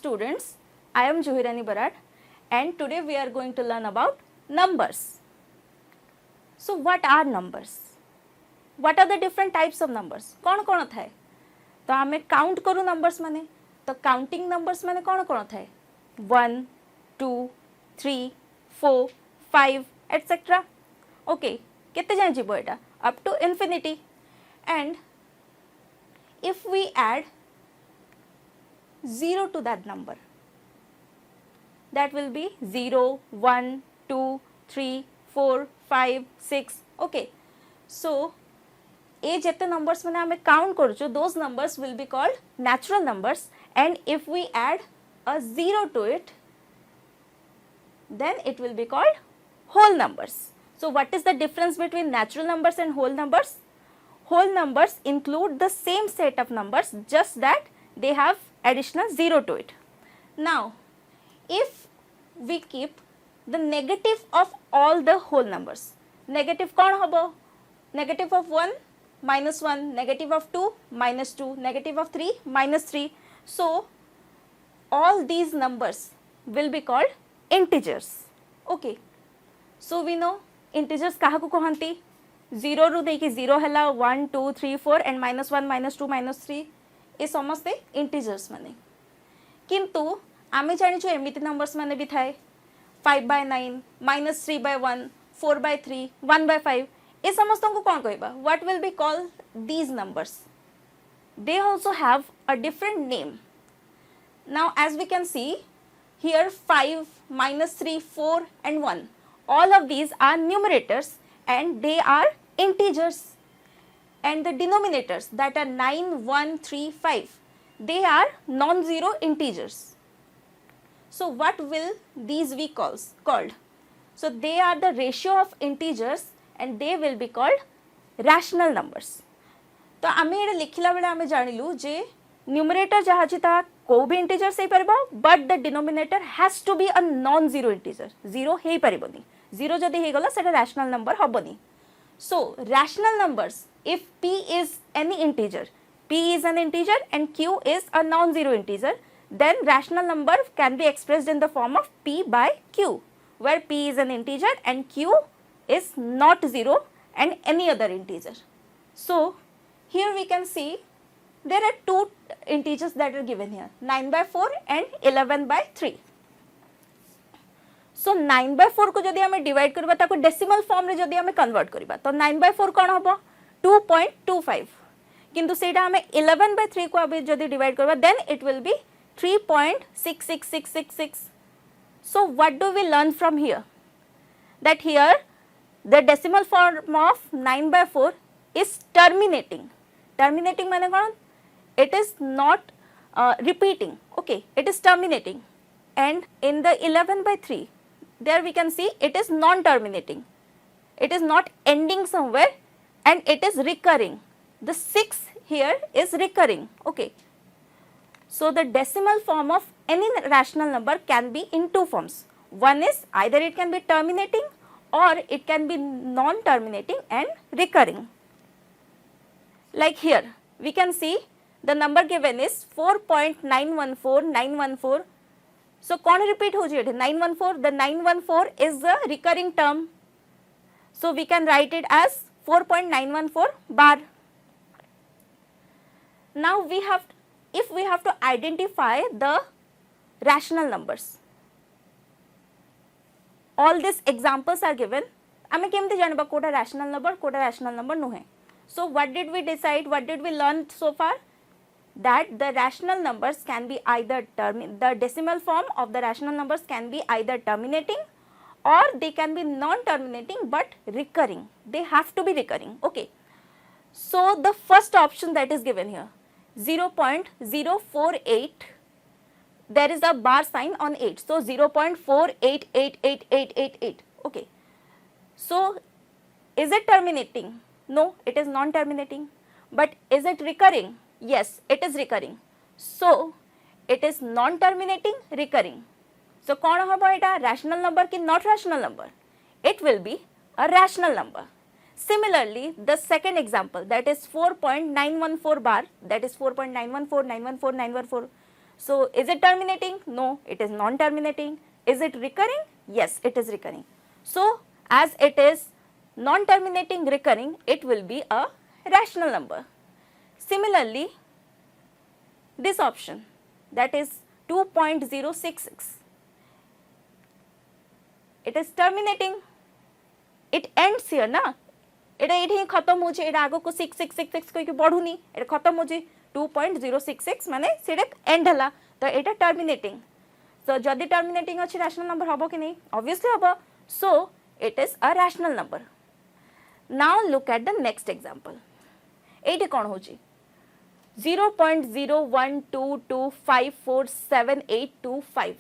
students, I am Juhirani Barad and today we are going to learn about numbers. So what are numbers? What are the different types of numbers? कौन कौन थाए? तो आमे count करू numbers माने तो counting numbers माने कौन कौन थाए? 1, 2, 3, 4, 5 etc. ओके केते जाए जीवो एटा up to infinity and if we add 0 to that number, that will be 0, 1, 2, 3, 4, 5, 6. Okay, so ये जितने numbers मैंने हमें count करूँ those numbers will be called natural numbers and if we add a 0 to it, then it will be called whole numbers. So what is the difference between natural numbers and whole numbers? Whole numbers include the same set of numbers, just that they have additional 0 to it. Now, if we keep the negative of all the whole numbers, negative कौन होबो? Negative of 1, minus 1, negative of 2, minus 2, negative of 3, minus 3. So, all these numbers will be called integers. Okay. So, we know integers काहाकु कहंती 0 रु देकी 0 हला 1 2 3 4 and minus 1 minus 2 minus 3 ये समस्ते integers माने किंतु आमे जानिछु एमिति नंबर्स माने भी थाए 5 by 9 minus 3 by 1 4 by 3 1 by 5 ये समस्तों को कौन कहबा? What will be called these numbers? They also have a different name. Now as we can see here 5 minus 3 4 and 1, all of these are numerators and they are integers, and the denominators that are 9 1 3 5, they are non-zero integers. So what will these be called? So they are the ratio of integers and they will be called rational numbers. तो आमे एडे लिखिला बेले आमे जानिलु जे numerator जहा अछि ता को भी integer से परबो, but the denominator has to be a non zero integer. Zero हे परबोनी. जीरो जदी हे गला सेटा रैशनल नंबर हबोनी. So rational numbers, if p is any integer, p is an integer and q is a non-zero integer, then rational number can be expressed in the form of p by q, where p is an integer and q is not 0 and any other integer. So here we can see there are two integers that are given here, 9 by 4 and 11 by 3. So 9 by 4 को जदि हमें divide करबा ताको decimal form रे जदि हमें convert करबा तो 9 by 4 कोन हबो 2.25, किंतु सेटा हमें 11 by 3 को अबे जदि डिवाइड करबा then it will be 3.66666. So what do we learn from here? That here the decimal form of 9 by 4 is terminating. Terminating माने कोन? It is not repeating. Okay, it is terminating. And in the 11 by 3, there we can see it is non-terminating. It is not ending somewhere and it is recurring. The 6 here is recurring. Okay. So the decimal form of any rational number can be in two forms. One is either it can be terminating or it can be non-terminating and recurring. Like here, we can see the number given is 4.914914. So कौन repeat हो जाए 914? The 914 is the recurring term. So we can write it as 4.914 bar. Now if we have to identify the rational numbers, all these examples are given. आमे केमते जानबा Kota rational number नुहे. So what did we decide? What did we learn so far? That the rational numbers can be either the decimal form of the rational numbers can be either terminating or they can be non-terminating but recurring. They have to be recurring. Okay. So the first option that is given here, 0.048, there is a bar sign on 8. So 0.4888888. Okay. So is it terminating? No, it is non-terminating. But is it recurring? Yes, it is recurring. So it is non-terminating, recurring. So कौन होगा बेटा rational number की not rational number? It will be a rational number. Similarly, the second example, that is 4.914 bar, that is 4.914914. So is it terminating? No, it is non terminating. Is it recurring? Yes, it is recurring. So as it is non terminating recurring, it will be a rational number. Similarly, this option, that is 2.066, it is terminating, it ends here ना, एटा ये खत्म हो आग को 6666 कहीं बढ़ुनी, ये खत्म हो 2.066 माने से एंड है, तो ये टर्मिनेटिंग. सो जदि टर्मिनेटिंग अच्छी रैशनल नंबर हम कि नहीं? ऑब्वियसली हम. So it is a rational number. Now look at the next example. ये कौन हो 0.0122547825.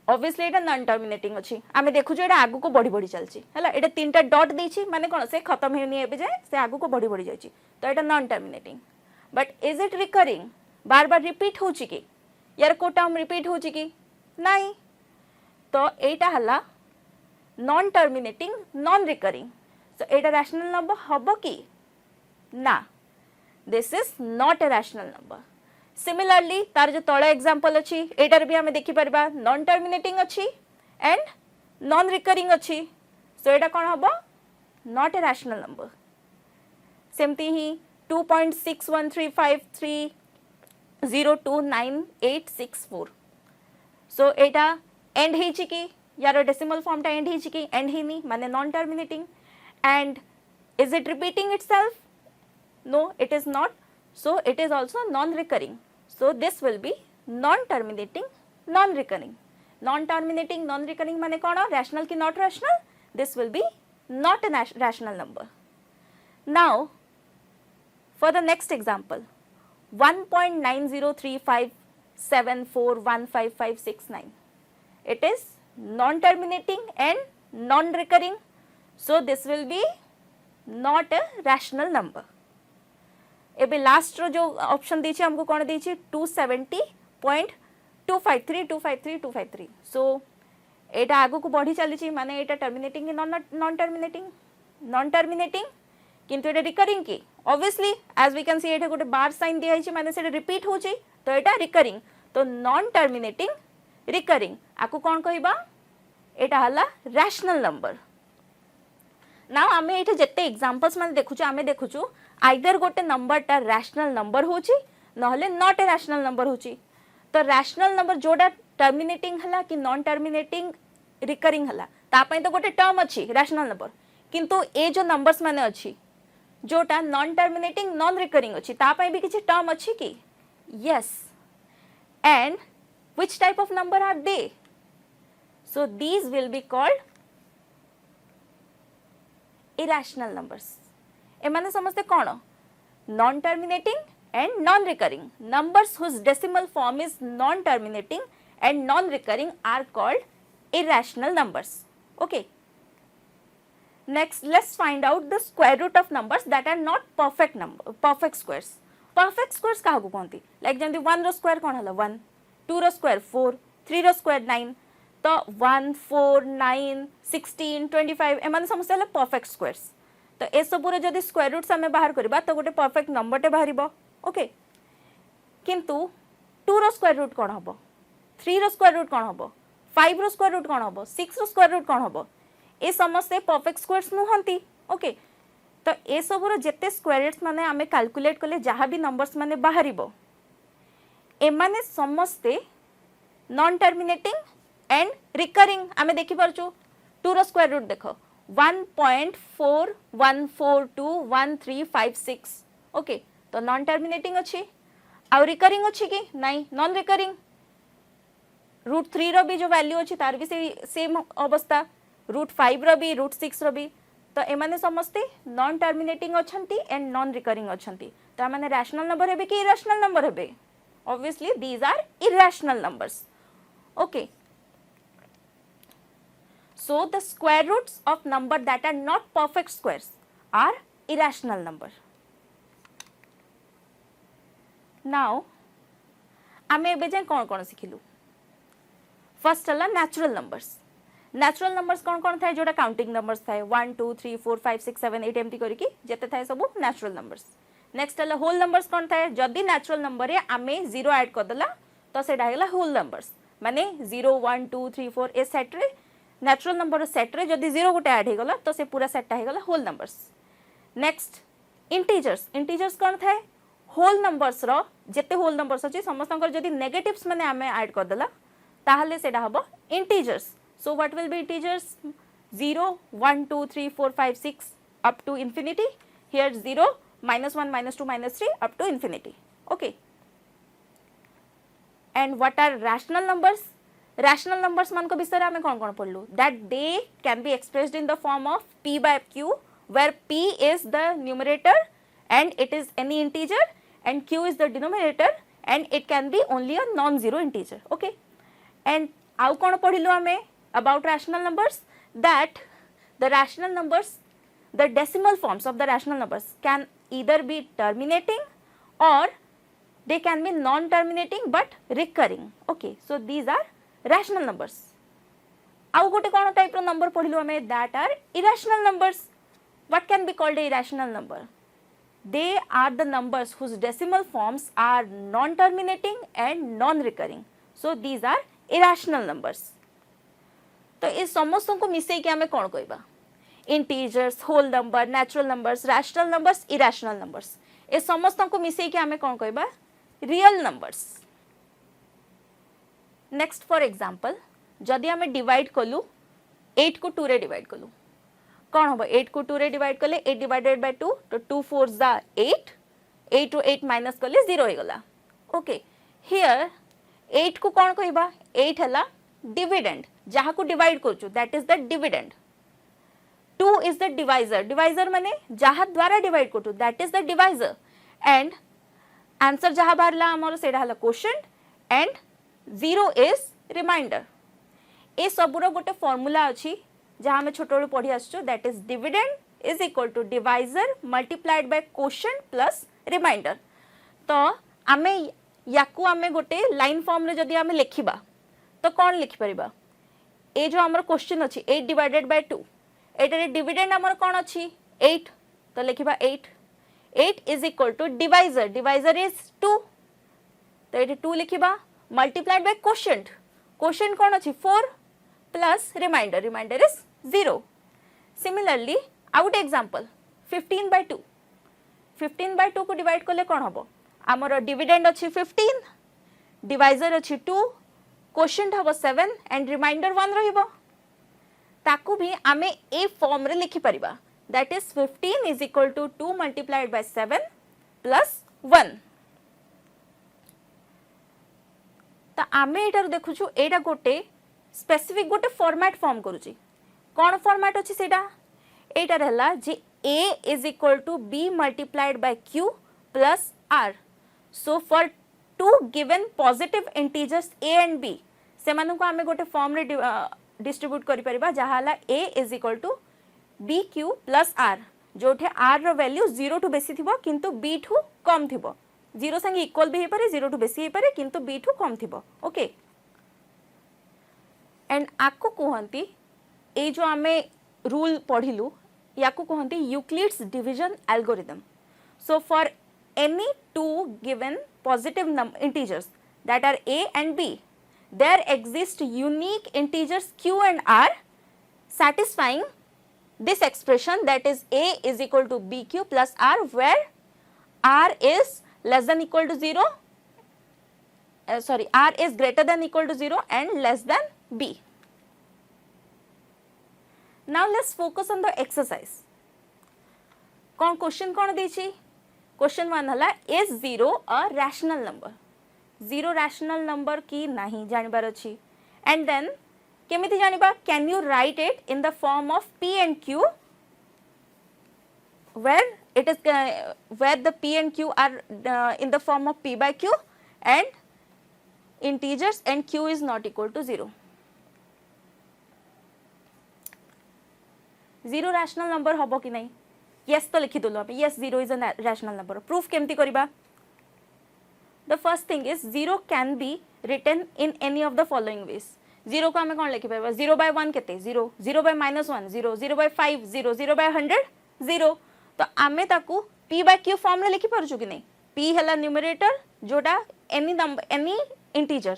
ऑब्वियसली एटा नॉन टर्मिनेटिंग अच्छी. आमे देखु जो एटा आगु को बढ़ी बढ़ी चलची हैला. एटा तीनटा डॉट देछि माने कोन से खत्म हेनी एबे जाय से आगु को बढ़ी बढ़ी जायछि, तो एटा non terminating. But is it recurring? बार बार रिपीट होछि कि यार को टर्म रिपीट होछि कि नहीं? तो एटा हला नॉन टर्मिनेटिंग नॉन रिकरिंग. सो एटा रैशनल नंबर हबो कि ना? This is not a rational number. Similarly तार जो तळे एग्जांपल अछि एटार भी हमें देखि परबा नॉन टर्मिनेटिंग अछि एंड नॉन रिकरिंग अछि. सो एटा कोन हबो? Not a rational number. सेमती ही 2.6135302984. सो एटा एंड हेछि कि यार डेसिमल फॉर्म टा एंड हेछि कि एंड हेनी माने non terminating. And is it repeating itself? No, it is not. So it is also non-recurring. So this will be non-terminating, non-recurring. Non-terminating, non-recurring माने कौन? Rational की not rational? This will be not a rational number. Now, for the next example, 1.903574155569. It is non-terminating and non-recurring. So this will be not a rational number. एबे last row जो option दीची हमको कौन दीची? 270.253253. सो एटा आगु को बढ़ी चली माने एटा टर्मिनेटिंग कि नॉन टर्मिनेटिंग? नॉन टर्मिनेटिंग किंतु एटा रिकरिंग कि? Obviously as we can see एटा गोटे बार साइन दिया हिची माने सेटा रिपीट होची, तो एटा रिकरिंग. तो नॉन टर्मिनेटिंग रिकरिंग आकु कौन कहिबा? एटा हला रैशनल नंबर. नाउ आमे एटा जत्ते एग्जांपल्स माने देखुछु आमे देखुछु आइदर गोटे नंबर टा रैशनल नंबर होची नहले नॉट ए रैशनल नंबर होची. तो रैशनल नंबर जोडा टर्मिनेटिंग हला कि नॉन टर्मिनेटिंग रिकरिंग हला ता पई तो गोटे टर्म अछि रैशनल नंबर, किंतु ए जो नंबर्स माने अछि जोटा नॉन टर्मिनेटिंग नॉन रिकरिंग अछि ता पई भी किछि टर्म अछि कि? Yes. And which type of number are they? So these will be called irrational numbers. एमाने समझते कौन? Non terminating and non recurring. Numbers whose decimal form is non terminating and non recurring are called irrational numbers. Okay. Next, let's find out the square root of numbers that are not perfect squares. Perfect squares काहा को कहंती? Like जेमति 1 रो square कोन हला 1, 2 रो square 4, 3 रो square 9. तो 1, 4, 9, 16, 25 एमाने समस्या हला perfect squares. तो ए सबुरे जदि स्क्वायर रूट्स आमे बाहर करबा तो गोटे परफेक्ट नंबर टे बाहरिबो. ओके. किंतु 2 रो स्क्वायर रूट कोन हबो? 3 रो स्क्वायर रूट कोन हबो? 5 रो स्क्वायर रूट कोन हबो? 6 रो स्क्वायर रूट कोन हबो? ए समस्ते परफेक्ट स्क्वायर्स नुहंती. ओके. तो ए सबुरे जत्ते स्क्वायर रूट्स माने आमे कैलकुलेट करले जहा भी नंबर्स माने बाहरिबो एमाने समस्ते नॉन टर्मिनेटिंग एंड रिकरिंग. आमे देखि परछु 2 रो स्क्वायर रूट देखो 1.41421356. ओके. तो नॉन टर्मिनेटिंग अछि आ रिकरिंग अछि कि नहीं? Non recurring. रूट 3 रो भी जो वैल्यू अछि तार भी सेम अवस्था, रूट 5 रो भी, रूट 6 रो भी. तो एमाने समस्ते नॉन टर्मिनेटिंग अछंती एंड नॉन रिकरिंग अछंती. तो माने रैशनल नंबर हेबे कि इरेशनल नंबर हेबे? Obviously these are irrational numbers. Okay. So the square roots of number that are not perfect squares are irrational number. Now आमे एबे जे कोन सिखिलु? फर्स्ट हला नेचुरल नंबर्स. नेचुरल नंबर्स कोन थाए जोटा काउंटिंग नंबर्स थाए 1 2 3 4 5 6 7 8 एमती करिकी जते थाए सब नेचुरल नंबर्स. नेक्स्ट है होल नंबर्स कौन थाए जदि नेचुरल नंबर रे आमे 0 ऐड कर देला तो सेटा हेला होल नंबर्स माने 0 1 2 3 4 ए सेट रे नेचुरल नंबर सेट रे जदि 0 गोटे ऐड हे गला तो से पूरा सेट हे गला होल नंबर्स नेक्स्ट इंटीजर्स कौन थाए होल नंबर्स रो जेते होल नंबर्स अछि समस्तंकर जदि नेगेटिव्स माने आमे ऐड कर देला ताहले सेटा हबो integers so what will be integers 0 1 2 3 4 5 6 up to infinity here 0 minus 1 minus 2 minus 3 up to infinity okay and what are rational numbers मान को विषय आमे कोन कोन पढलु that they can be expressed in the form of p by q where p is the numerator and it is any integer and q is the denominator and it can be only a non zero integer okay and आउ कोन पढिलु आमे about rational numbers that the rational numbers the decimal forms of the rational numbers can either be terminating or they can be non-terminating but recurring okay so these are rational numbers आउ गोटे कोन type रो number पढिलु हमें that are irrational numbers what can be called a irrational number they are the numbers whose decimal forms are non-terminating and non-recurring so these are irrational numbers तो ये समस्त को मिसई के हमें कौन कहबा integers whole number natural numbers rational numbers irrational numbers ये समस्त को मिसई के हमें कौन कहबा real numbers next for example जदि हमें डिवाइड कलु 8 को 2 रे डिवाइड कलु कौन होबा 8 को 2 रे डिवाइड कले 8 डिवाइडेड बाय 2 तो 2 4 जा 8 8 रो 8 माइनस कले 0 हो गला ओके हियर 8 को कौन कहबा 8 हला डिविडेंड जहाँ को डिवाइड करछु that is the dividend 2 is the divisor माने जहाँ द्वारा डिवाइड करछु that is the divisor and answer जहाँ बाहरला हमर सेडा हला क्वोशिएंट एंड 0 इज रिमाइंडर ए सबुरो गोटे फार्मूला अछि जहाँ हम छोटो पढ़ी आछो that is dividend is equal to divisor multiplied by quotient plus remainder तो आमे याकू आमे गोटे लाइन फॉर्म रे जदी आमे लिखिबा तो कौन लिखि परिबा ए जो हमर क्वेश्चन अछि 8 डिवाइडेड बाय 2 एटारे डिविडेंड हमर कौन अछि 8 तो लिखिबा 8 is equal to divisor is 2 तो एटे 2 लिखिबा मल्टीप्लाइड बाय क्वोशिएंट कौन अछि 4 plus remainder is 0 similarly out example 15 by 2 को डिवाइड करले कौन हबो हमर डिविडेंड अछि 15 डिवाइजर अछि 2 क्वोशिएंट हबो 7 एंड रिमाइंडर 1 रहिबो ताकू भी आमे ए फॉर्म रे लिखि परिबा that is 15 is equal to 2 multiplied by 7 plus 1 ता आमे एटार देखुछु एटा गोटे स्पेसिफिक गोटे फॉर्मेट फॉर्म करूची कोन फॉर्मेट अछि सेटा एटार हला जे a is equal to b multiplied by q plus r so for two given positive integers a and b से मानु को आमे गोटे फॉर्म रे डिस्ट्रीब्यूट करि परिबा जहा हला a is equal to bq plus r जोठे r रो वैल्यू 0 टू बेसी थिबो किंतु b टू कम थिबो 0 संगे इक्वल भी हे पारे 0 टू बेसी हे पारे किंतु b टू कम थिबो ओके एंड आकु कहंती ए जो आमे रूल पढिलु याकु कहंती Euclid's division algorithm so for any two given positive integers that are a and b there exist unique integers q and r satisfying this expression that is a is equal to bq plus r where r is less than equal to 0 r is greater than equal to 0 and less than b now let's focus on the exercise कौन question कौन देछि question 1 हला is 0 a rational number 0 rational number की नहीं जानिबार अछि and then केमिति जानिबा can you write it in the form of p and q where it is where the p and q are in the form of p by q and integers and q is not equal to 0 0 rational number हबो कि नहीं yes तो लिखि दलो yes 0 is a rational number proof केमती करिबा the first thing is 0 can be written in any of the following ways 0 को हमें कौन लिखि पाबा 0 by 1 केते 0 0 by -1 0 0 by 5 0 0 by 100 0 तो आमे ताकू p by q फॉर्म रे लिखि परछु कि नहीं p हला न्यूमरेटर जोटा एनी नंबर एनी इंटीजर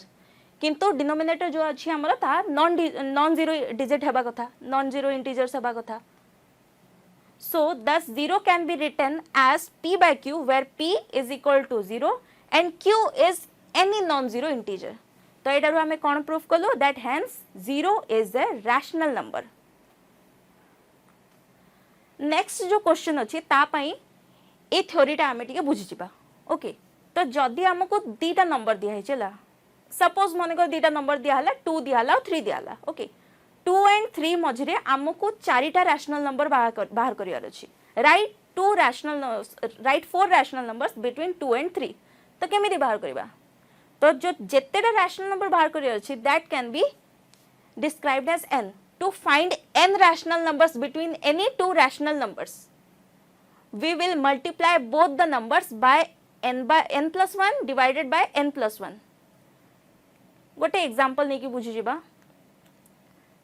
किंतु डिनोमिनेटर जो अछि हमर ता नॉन जीरो डिजिट हेबा कथा नॉन जीरो इंटीजर्स हेबा कथा so thus 0 can be written as p by q where p is equal to 0 and q is any non zero integer तो एटारु हमें कौन प्रूफ कलु that hence 0 is a rational number next जो question अछि ता पई ए थ्योरीटा हमें टिके बुझि जिबा ओके तो जदी हमको दीटा नंबर दिया है चला सपोज मन को दीटा नंबर दिया हला 2 दिया हला और 3 दिया हला ओके 2 एंड 3 मझरे हमको चारिटा रैशनल नंबर बाहर करियार अछि right 4 rational numbers between 2 and 3 तो केमिति बाहर करबा तो जो जेतेटा रैशनल नंबर बाहर करियार अछि that can be described as n to find n rational numbers between any two rational numbers we will multiply both the numbers by n plus 1 divided by n plus 1 गोटे example नहीं कि बुझी जिबा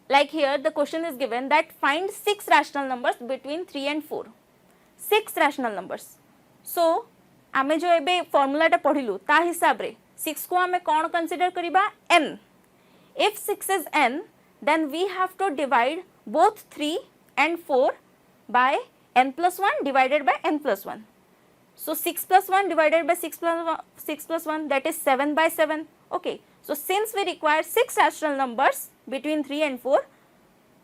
like here the question is given that find 6 rational numbers between 3 and 4 6 rational numbers so आमे जो एबे formula टा पढिलु ता हिसाब रे 6 को आमे कोन कंसीडर करिबा n if 6 is n then we have to divide both 3 and 4 by n plus 1 divided by n plus 1 so 6 plus 1 divided by 6 plus 1 that is 7 by 7 okay so since we require 6 rational numbers between 3 and 4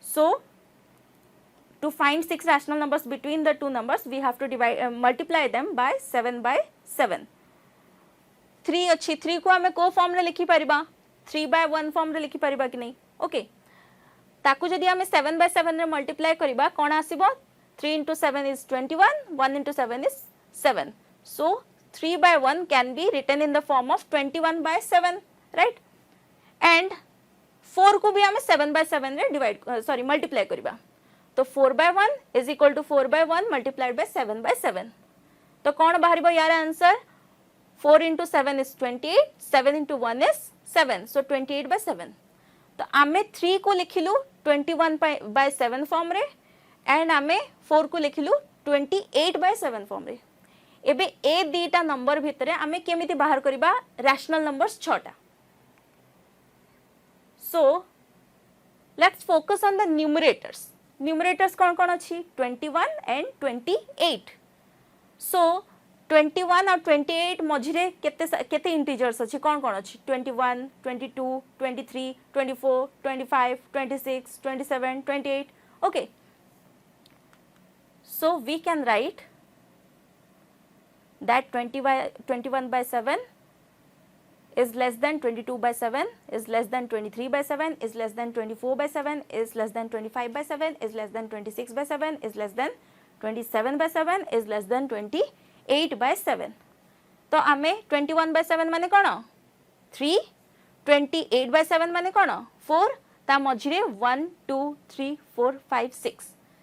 so to find 6 rational numbers between the two numbers we have to multiply them by 7 by 7 3 अच्छी 3 को हमें को form रे लिखि परिबा 3 by 1 form रे लिखि परिबा कि नहीं ओके ताकू जदि हमें 7 by 7 रे मल्टीप्लाई करिबा कोन आसीबो 3 into 7 is 21 1 into 7 is 7 so 3 by 1 can be written in the form of 21 by 7 right and 4 को भी हमें 7 by 7 रे डिवाइड मल्टीप्लाई करिबा तो 4 by 1 is equal to 4 by 1 multiplied by 7 by 7 तो कोन बाहरिबो यार answer 4 into 7 is 28 7 into 1 is 7 so 28 by 7 तो आमे 3 को लिखिलु 21 by 7 फॉर्म रे एंड आमे 4 को लिखिलु 28 by 7 फॉर्म रे एबे ए दीटा नंबर भितरे आमे केमिति बाहर करिबा रैशनल नंबर्स 6टा so let's focus on the numerators कौन अछि 21 एंड 28 सो 21 और 28 मझिरे केते इंटीजर्स अछि कौन अछि 21 22 23 24 25 26 27 28 okay so we can write that 21 by 7 is less than 22 by 7 is less than 23 by 7 is less than 24 by 7 is less than 25 by 7 is less than 26 by 7 is less than 27 by 7 is less than 28 by 7 तो आमे 21 by 7 माने कोन 3 28 by 7 माने कोन 4 ता मझिरे 1 2 3 4 5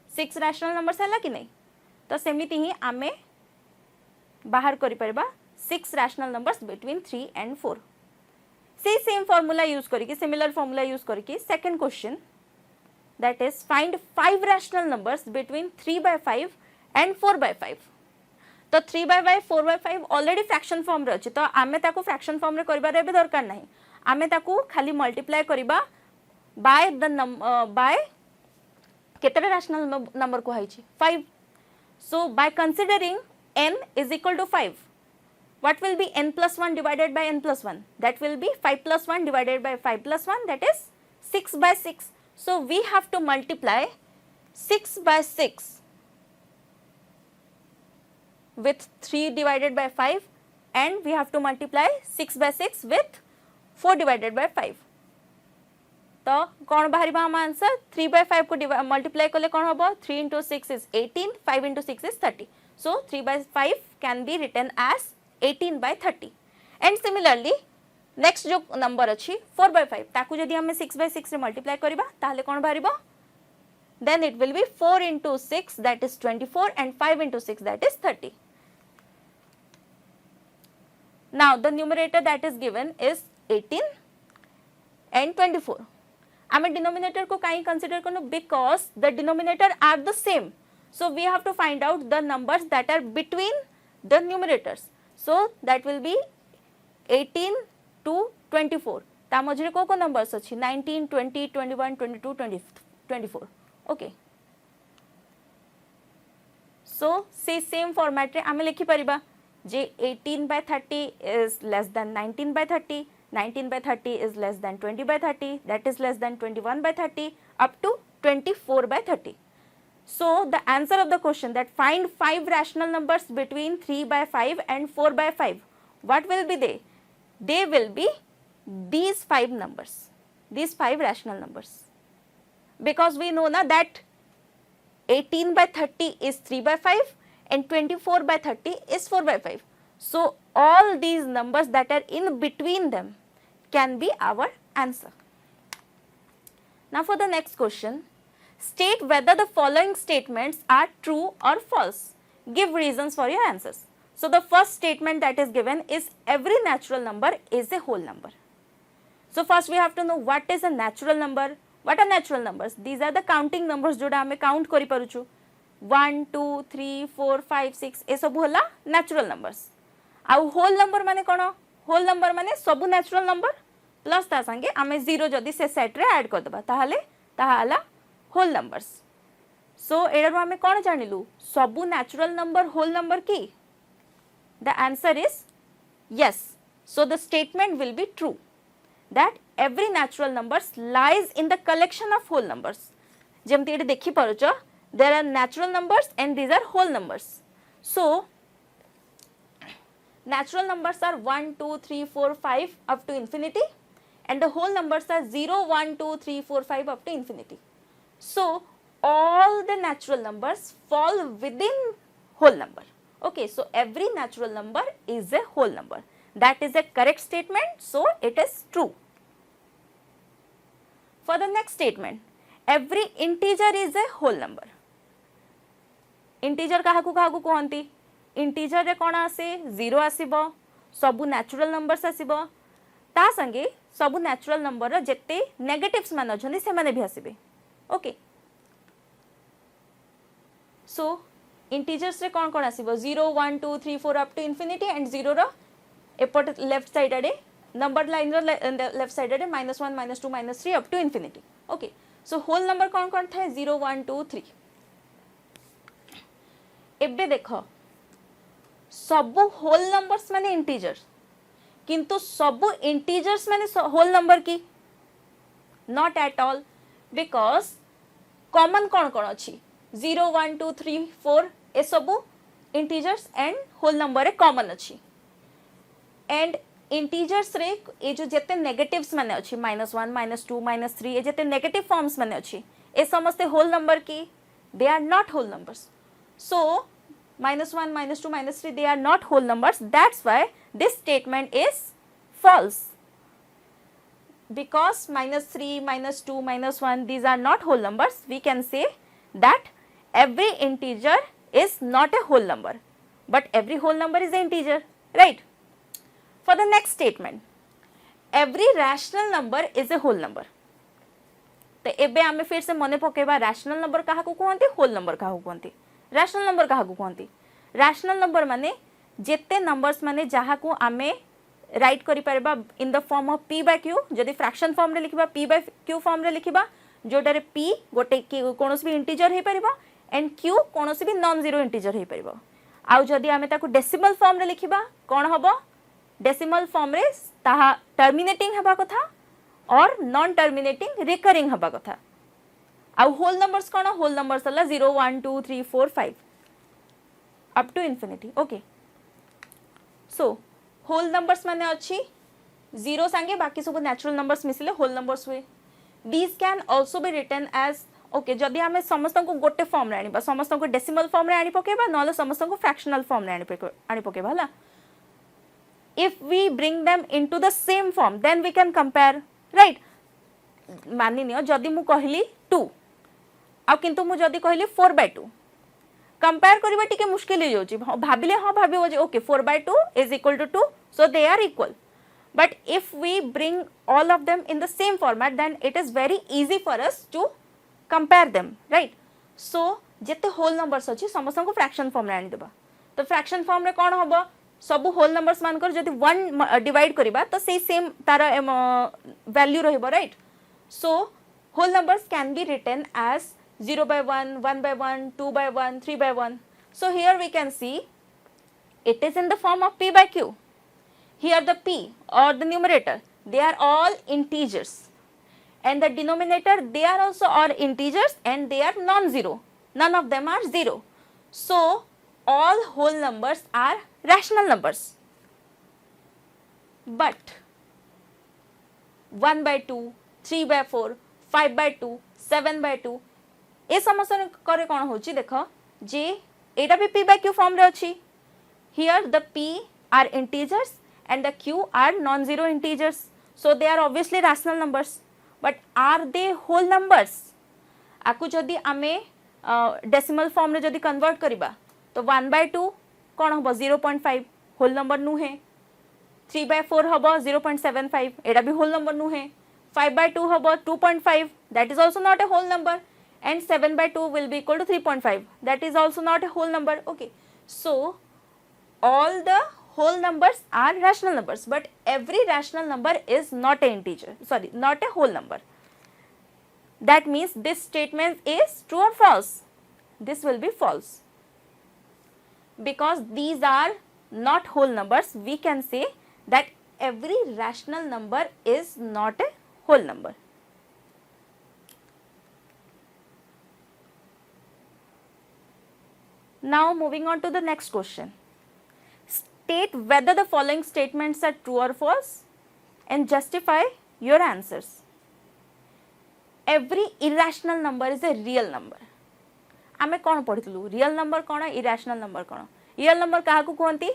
6 rational numbers हला कि नहीं तो सेमिति ही आमे बाहर करि परबा 6 rational numbers between 3 and 4 same formula use करके सिमिलर फार्मूला यूज करके second question that is find 5 rational numbers between 3 by 5 and 4 by 5 तो 3 by 5 4 by 5 already fraction form रे अछि तो आमे ताको फ्रैक्शन फॉर्म रे करबा रे दरकार नाही आमे ताको खाली मल्टीप्लाई करबा बाय द बाय केतरा रैशनल नंबर को हाइछि 5 so by considering n is equal to 5 what will be n plus 1 divided by n plus 1 that will be 5 plus 1 divided by 5 plus 1 that is 6 by 6 so we have to multiply 6 by 6 with 3 divided by 5 and we have to multiply 6 by 6 with 4 divided by 5 तो कौन बाहरी हम answer 3 by 5 को multiply कले कौन होबो 3 into 6 is 18 5 into 6 is 30 so 3 by 5 can be written as 18 by 30 and similarly next जो number अछि 4 by 5 ताकू जदी हमें 6 by 6 रे मल्टीप्लाई करबा ताले कौन बाहरिबो then it will be 4 into 6 that is 24 and 5 into 6 that is 30 now the numerator that is given is 18 and 24 आमे डिनोमिनेटर को काई कंसीडर करनो because the denominator are the same So we have to find out the numbers that are between the numerators. So that will be 18 to 24. ता मझे को numbers अच्छी 19, 20, 21, 22, 24. Okay so से same format रे आमे लिखि परिबा जे 18/30 is less than 19/30, 19/30 is less than 20/30, that is less than 21/30 up to 24/30. So the answer of the question that find 5 rational numbers between 3/5 and 4/5, what will be they? They will be these 5 numbers, these 5 rational numbers, because we know na that 18/30 is 3/5 and 24/30 is 4/5. So all these numbers that are in between them can be our answer. Now for the next question, state whether the following statements are true or false. Give reasons for your answers. So the first statement that is given is every natural number is a whole number. So first we have to know what is a natural number. What are natural numbers? These are the counting numbers जोड़ा हमें count करी परुचु 1 2 3 4 5 6 ए सब होला natural numbers. आउ whole number माने कौन? whole number माने सबु natural number प्लस ता संगे आमे 0 जदि से सेट रे ऐड कर दबा ताहाले ताहाला whole numbers. So एडर आमे कौन जानिलु सबु natural number whole number की? The answer is yes. So the statement will be true that every natural numbers lies in the collection of whole numbers. जेमती एटे देखि पारुछ, there are natural numbers and these are whole numbers. So natural numbers are 1 2 3 4 5 up to infinity and the whole numbers are 0 1 2 3 4 5 up to infinity. So all the natural numbers fall within whole number. Okay, so every natural number is a whole number. That is a correct statement, so it is true. For the next statement, every integer is a whole number. Integer काहाकु काहाकु कहंती? Integer रे कोन आसे 0 आसीबो, सबु natural numbers आसीबो, ता संगे सबु natural number रो जेते negatives मान अछंती से माने भी आसीबे. Okay. So integers रे कोन कोन आसीबो 0 1 2 3 4 up to infinity and 0 रो एपट लेफ्ट साइड आडे नंबर लाइन रो लेफ्ट साइड आडे -1 -2 -3 up to infinity. Okay, so whole number कोन कोन थाए 0 1 2 3. एबे देखो सबु whole numbers माने integers किंतु सबु integers माने whole number की not at all, because common कोन कोन अछि 0 1 2 3 4 ए सबु integers and whole number रे common अछि. एंड इंटीजर्स रे ए जो जेते नेगेटिव्स माने अछि -1 -2 -3 ए जेते नेगेटिव फॉर्म्स माने अछि ए समस्त होल नंबर की they are not whole numbers. So -1 -2 -3 they are not whole numbers. That's why this statement is false, because -3 -2 -1 these are not whole numbers. We can say that every integer is not a whole number, but every whole number is an integer, right? For the next statement, every rational number is a whole number. तो एबे आमे फिर से मने पकेबा rational number काहाकु कहंती, whole number काहाकु कहंती. rational number काहाकु कहंती? rational number माने जेते numbers माने जाहाकु आमे राइट करि परबा in the form of p by q. जदि फ्रैक्शन फॉर्म रे लिखिबा p by q फॉर्म रे लिखिबा जोटा रे p गोटे कोनोस भी integer hey Parba and q कोनोस भी नॉन जीरो इंटीजर हे परबा. आउ जदि आमे ताकु डेसिमल फॉर्म रे लिखिबा कोन हबो? डेसिमल फॉर्म रे ताहा टर्मिनेटिंग हबा कथा और नॉन टर्मिनेटिंग रिकरिंग हबा कथा. आउ होल नंबर्स कोन? होल नंबर्स हला 0 1 2 3 4 5 up to infinity. Okay, so whole numbers माने अछि 0 संगे बाकी सब नेचुरल नंबर्स मिसिले होल नंबर्स हुए. These can also be written as okay जदि आमे समस्त को गोटे फॉर्म रे आनिबा, समस्त को डेसिमल फॉर्म रे आनी पकेबा, नले समस्त को फ्रैक्शनल फॉर्म रे आनी पकेबा हला. If we bring them into the same form, then we can compare, right? मानि नियो जदि मु कहली 2 आ किंतु मु जदि कहली 4/2 कंपेयर करबा टिके मुश्किल हो जाउची. भाबिले हां भाबिबो जे okay 4/2 is equal to 2, so they are equal. But if we bring all of them in the same format, then it is very easy for us to compare them, right? So जिते whole numbers अच्छी समस्त को fraction form रे आनीदेबा तो fraction form रे कौन हम सब होल नंबर्स मानकर जब 1 डिवाइड करबा तो से सेम तार वैल्यू रहिबो right so whole numbers can be written as 0/1 1/1 2/1 3/1 so here we can see it is in the form of p by q. Here the p or the numerator they are all integers and the denominator they are also all integers and they are non-zero, none of them are zero, so all whole numbers are rational numbers but 1/2 3/4 5/2 7/2 ए समस्या करे कौन होची देखो जे एटा भी p by q form रे अछि here the p are integers and the q are non-zero integers so they are obviously rational numbers but are they whole numbers आकु जदि आमे डेसिमल फॉर्म रे जदि कन्वर्ट करिबा तो 1/2 कौन हम 0.5 होल नंबर नुहे 3/4 हम 0.75 एटा भी होल नंबर नुहे 5/2 हम 2.5 that is also not a whole number and 7/2 will be equal to 3.5 that is also not a whole number. Okay, so all the whole numbers are rational numbers but every rational number is not a integer, sorry, not a whole number. That means this statement is true or false? This will be false because these are not whole numbers. We can say that every rational number is not a whole number. Now moving on to the next question. State whether the following statements are true or false and justify your answers. Every irrational number is a real number. आमे कौन पढ़िलु real number कौन irrational number कौन real number क्या कहती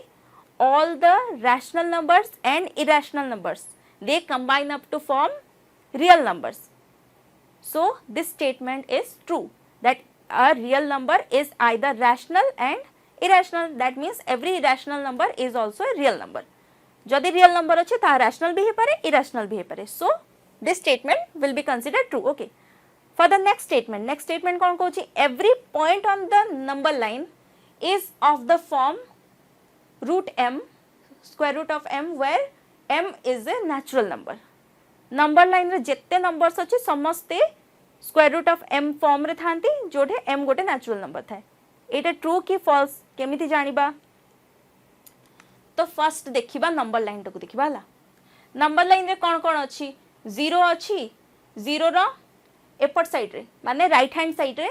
all the rational numbers and irrational numbers they combine up to form real numbers. So this statement is true that a real number is either rational and irrational. That means every irrational number is also a real number. जदि real number अच्छे ता rational भी है पारे irrational भी है पारे. So this statement will be considered true. Okay. For the next statement कौन कहूँ every point on the number line is of the form root m square root of m where m is a natural number. Number line रे जितने numbers अच्छे समस्ते square root of m form रे थांती जोड़े m गोटे natural number था. एटा true कि false केमिति जानिबा तो first देखिबा number line टको देखिबा हला. Number line रे कौन कौन अच्छी 0 अच्छी 0 रो एपट साइड रे माने राइट हैंड साइड रे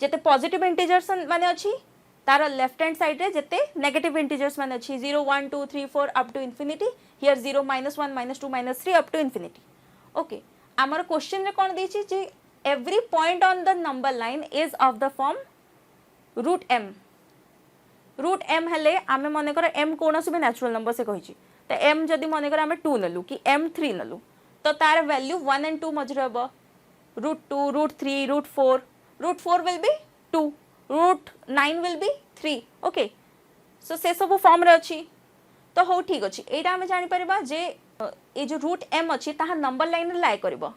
जेते पॉजिटिव इंटीजर्स माने अछि तार लेफ्ट हैंड साइड रे जेते नेगेटिव इंटीजर्स माने अछि 0 1 2 3 4 up to infinity here 0 -1 -2 -3 up to infinity. Okay हमर क्वेश्चन रे कोन दैछि जे every point on the number line is of the form root m हेले आमे माने कर m कोनोसी भी नेचुरल नंबर से कहिछि त m जदी माने कर आमे 2 नलु कि m 3 नलु तो तार वैल्यू 1 and 2 मजरे हबो root 2 root 3 root 4 will be 2 root 9 will be 3. okay so से सब फॉर्म रे अछि तो हो ठीक अछि एटा हम जानि परबा जे ए जो रूट m अछि ताहा नंबर लाइन रे लाई करबो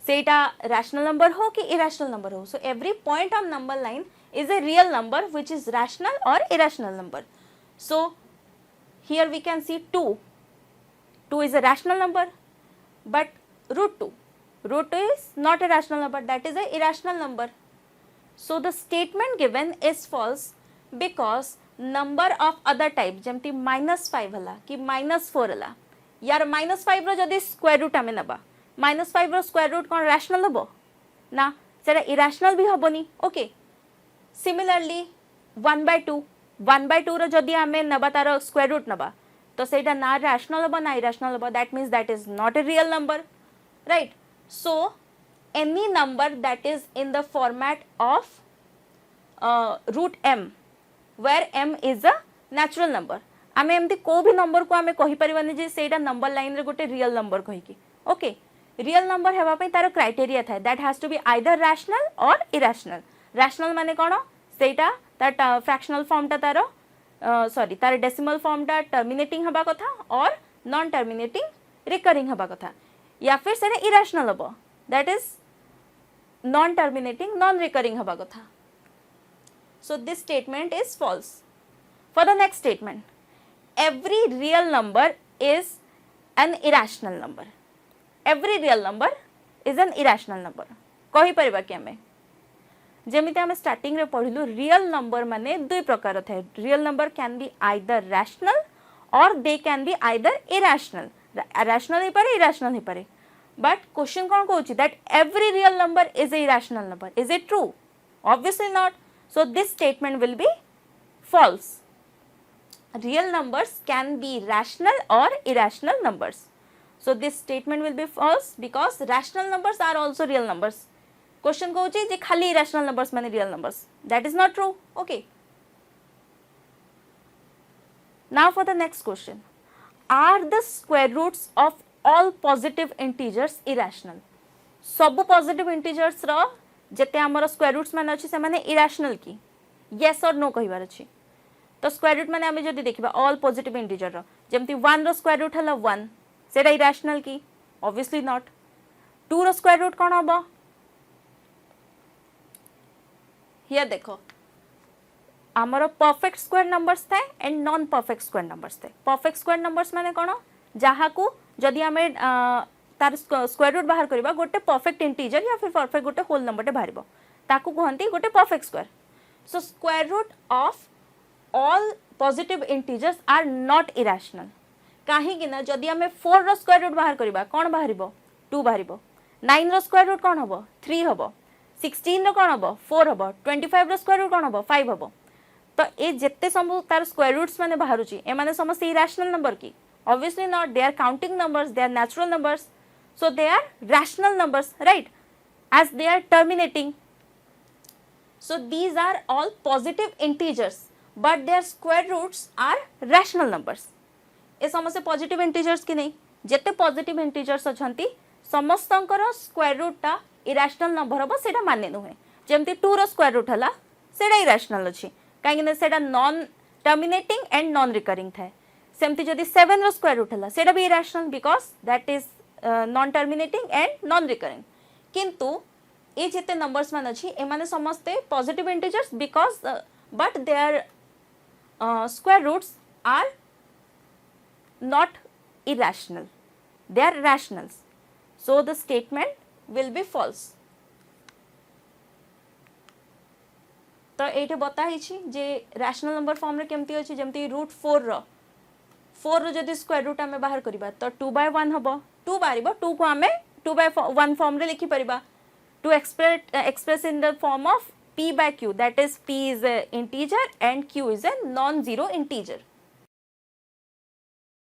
सेटा रैशनल नंबर हो कि इरेशनल नंबर हो. So every point on number line is a real number which is rational or irrational number. So here we can see 2 is a rational number but root 2 is not a rational number, that is a irrational number. So the statement given is false because number of other type जेमती -5 हला कि -4 हला यार -5 रो जदी square root आमे नबा -5 रो square root कोन rational हबो ना सेटा इरेशनल भी हबोनी. ओके सिमिलरली 1/2 रो जदी आमे नबा तार स्क्वायर रूट नबा तो सेटा ना रैशनल हबो ना इरेशनल हबो. That means that is not a real number right. So any number that is in the format of root m where m is a natural number आमे एमती को भी नंबर को आमे कहि परिबानी जे सेटा नंबर लाइन रे गोटे रियल नंबर कहि की. ओके रियल नंबर हेबा पई तार क्राइटेरिया थाए that has to be either rational or irrational. Rational माने कोन सेटा तार फ्रैक्शनल फॉर्म ता तार सॉरी तार डेसिमल फॉर्म ता टर्मिनेटिंग हबा कथा और नॉन टर्मिनेटिंग रिकरिंग हबा कथा या फिर से इरेशनल हम that is non terminating non recurring हवा कथा. So this statement is false. For the next statement, every real number is an irrational number. Every real number is an irrational number. कही परिबा कि हमें जेमिति आम स्टार्टिंग रे पढ़िलु real number माने दुई प्रकार थाए. Real number can be either rational or they can be either irrational. Rational ही पारे इरेशनल ही पारे. बट क्वेश्चन कौन कहूची that every real number is a irrational number. Is it true? Obviously not. So this statement will be false. Real numbers can be rational or irrational numbers. So this statement will be false because rational numbers are also real numbers. Question कहूँ जे खाली irrational numbers माने real numbers. That is not true. Okay. Now for the next question. Are the square roots of all positive integers irrational? सब positive integers रो जेते हमर square roots माने अछि से माने irrational की. Yes or no कहिबार अछि. तो स्क्वायर रूट माने आमे जदि देखिबा ऑल पॉजिटिव इंटीजर रो जेमति 1 रो स्क्वायर रूट हला 1 सेटा इरेशनल की? Obviously not. 2 रो स्क्वायर रूट कोन हबो? हियर देखो आमर परफेक्ट स्क्वायर नंबर्स थाए and non perfect square numbers थाए. परफेक्ट स्क्वायर नंबर्स माने कोन? जहा को जदि आमे तार स्क्वायर रूट बाहर करबा गोटे परफेक्ट इंटीजर या फिर परफेक्ट गोटे होल नंबरटे बाहरबो ताकू कहंती गोटे perfect square. So square root of all positive integers are not irrational. कहीं ना जदि आम 4 रो स्क्वायर रूट बाहर करबा कोन बाहरिबो? 2 बाहरिबो. 9 रो स्क्वायर रूट कोन हबो? 3 हबो. 16 रो कोन हबो? 4 हबो. 25 रो स्क्वायर रूट कोन हबो? 5 हबो. तो ए जेते सब तार स्क्वायर रूट्स माने बाहरुची ए माने समस्त इरेशनल नंबर की? Obviously not. They are counting numbers, they are natural numbers. So they are rational numbers, right? as they are terminating. So these are all positive integers but their square roots are rational numbers. ए समस्त positive integers की नहीं जेते positive integers अछंती समस्तंकर square root ता irrational number हबो सेटा माने नुहे. जेमती 2 रो स्क्वायर रूट हला सेटा इरेशनल अछि काहे कि सेटा non terminating and non recurring थाए. सेमती जदी 7 रो स्क्वायर रूट हला सेटा भी irrational because that is non terminating and non recurring. किंतु ए जेते नंबर्स मान अछि ए माने समस्ते positive integers because but there square roots are not irrational, they are rationals. So the statement will be false. तो एठे बता हिछि जे रैशनल नंबर फॉर्म रे केमती अछि जेमती रूट 4 रो जदी स्क्वायर रूट हमें बाहर करिबा तो 2/1 हबो. 2 बारिबो 2 को हमें 2/1 फॉर्म रे लिखि परिबा to express in the form of p by q, that is p is a integer and q is a non-zero integer.